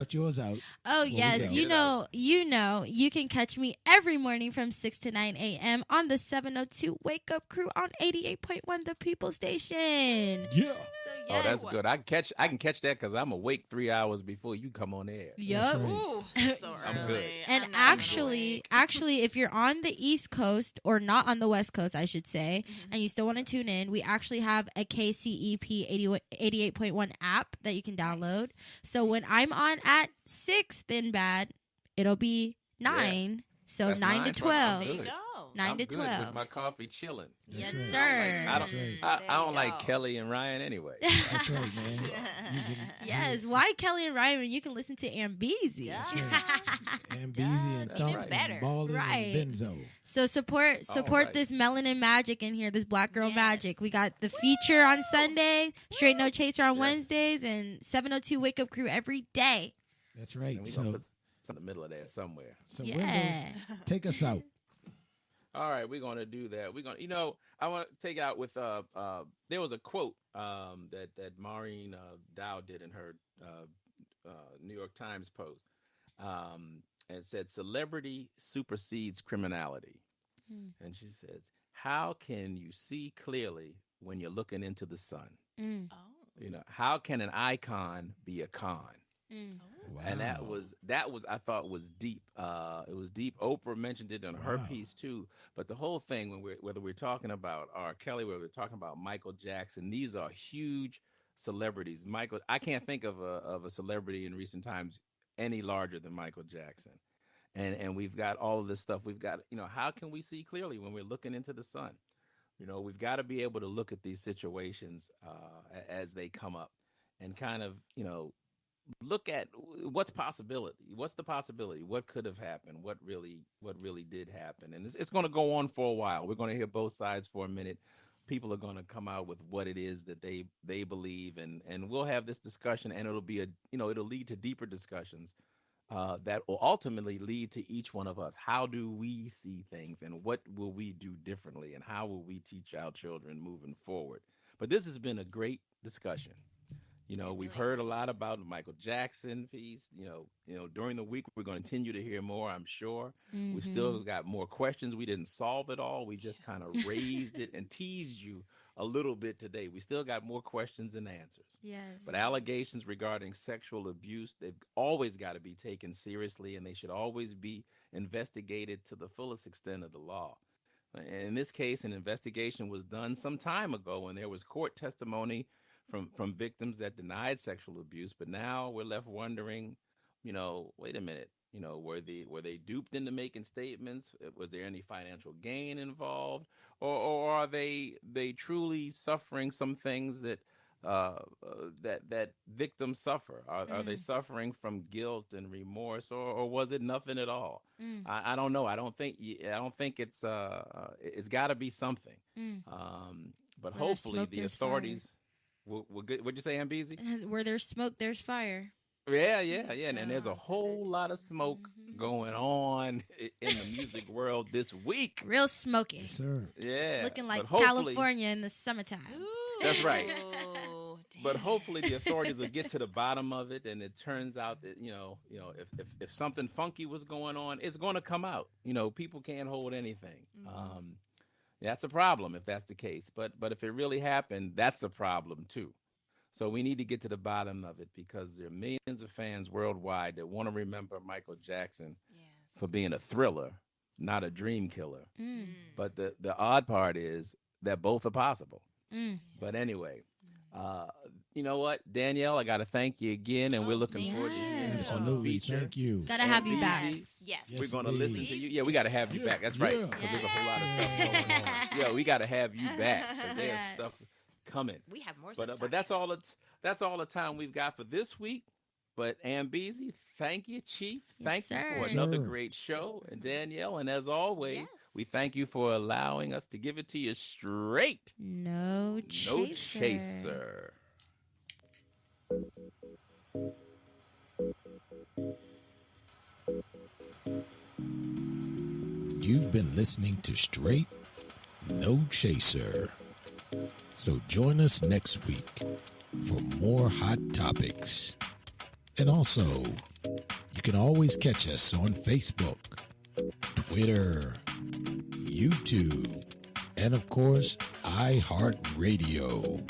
Shout yours out. Oh, we yes. go. You can catch me every morning from 6 to 9 a.m. on the 702 Wake Up Crew on 88.1 The People Station. Yeah. So, Oh, yes. that's good. I can catch that because I'm awake 3 hours before you come on air. Yup. right. Ooh, so I'm early. good. And I'm not actually, awake. if you're on the East Coast or not on the West Coast, I should say, and you still want to tune in, we actually have a KCEP 88.1 app that you can download. Nice. So when I'm on at 6, then bad, it'll be 9. So That's 9 to mine. 12. There you Good. go. 9 I'm to good 12. with my coffee chilling. Yes, That's right. sir. I That's don't. right. I There don't you like go. Kelly and Ryan anyway. That's right, man. You can- Yes, why Kelly and Ryan when you can listen to Ambeezy? Duh. And Beezy and That's Thump right. Better. and Ballin' Right. and Benzo. So support right. this melanin magic in here, this black girl Yes. magic. We got the feature on Sunday, Straight No Chaser on Yeah. Wednesdays, and 702 Wake Up Crew every day. That's right. And we gonna So, put some in the middle of there somewhere. Wendell, Yeah. take us out. All right, we're gonna do that. We're gonna, I want to take out with there was a quote that Maureen Dow did in her New York Times post, and it said, "Celebrity supersedes criminality," and she says, "How can you see clearly when you're looking into the sun? Mm, Oh. How can an icon be a con?" mm. Wow. And that was I thought was deep. It was deep. Oprah mentioned it in her Wow. piece too. But the whole thing, whether we're talking about R. Kelly, whether we're talking about Michael Jackson, these are huge celebrities. I can't think of a celebrity in recent times any larger than Michael Jackson. And we've got all of this stuff. We've got, how can we see clearly when we're looking into the sun? We've got to be able to look at these situations as they come up and kind of, look at what's the possibility, what could have happened, what really did happen. And it's going to go on for a while. We're going to hear both sides for a minute. People are going to come out with what it is that they believe, and we'll have this discussion, and it'll be it'll lead to deeper discussions that will ultimately lead to each one of us. How do we see things, and what will we do differently, and how will we teach our children moving forward? But this has been a great discussion. We've heard a lot about the Michael Jackson piece. During the week, we're going to continue to hear more, I'm sure. We still got more questions. We didn't solve it all. We just kind of raised it and teased you a little bit today. We still got more questions and answers. Yes. But allegations regarding sexual abuse, they've always got to be taken seriously, and they should always be investigated to the fullest extent of the law. And in this case, an investigation was done some time ago when there was court testimony from victims that denied sexual abuse, but now we're left wondering, wait a minute, were they duped into making statements? Was there any financial gain involved, or are they truly suffering some things that that victims suffer? Are they suffering from guilt and remorse, or was it nothing at all? I don't know. I don't think it's got to be something. But Where there's hopefully smoke, the there's fire. authorities. What'd you say, Ambeezy? Where there's smoke, there's fire. Yeah. And there's a whole lot of smoke going on in the music world this week. Real smoky. Yes, sir. Yeah. Looking like but hopefully- California in the summertime. That's right. Ooh, But damn. hopefully the authorities will get to the bottom of it, and it turns out that if something funky was going on, it's going to come out. People can't hold anything. That's a problem if that's the case. But if it really happened, that's a problem too. So we need to get to the bottom of it, because there are millions of fans worldwide that want to remember Michael Jackson Yes. for being a thriller, not a dream killer. Mm. But the odd part is that both are possible. Mm. But anyway, you know what, Danielle, I got to thank you again, and we're looking thank forward to hearing you. the Absolutely. feature. Thank you. Gotta have you back. Yes. Yes. Yes, We're going to listen indeed. to you. Yeah, we got to have you back. That's right. Yeah. Because there's a whole lot of stuff going on. Yeah, we got to have you back, because there's Yes. stuff coming. We have more. But that's all the time we've got for this week. But Ambeezy, thank you, Chief. Yes, Thank you sir. for Yes, another sir. great show. And Danielle, and as always, Yes. we thank you for allowing us to give it to you straight. No chaser. No chaser. You've been listening to Straight No Chaser. So join us next week for more hot topics. And also, can always catch us on Facebook, Twitter, YouTube, and of course, iHeartRadio.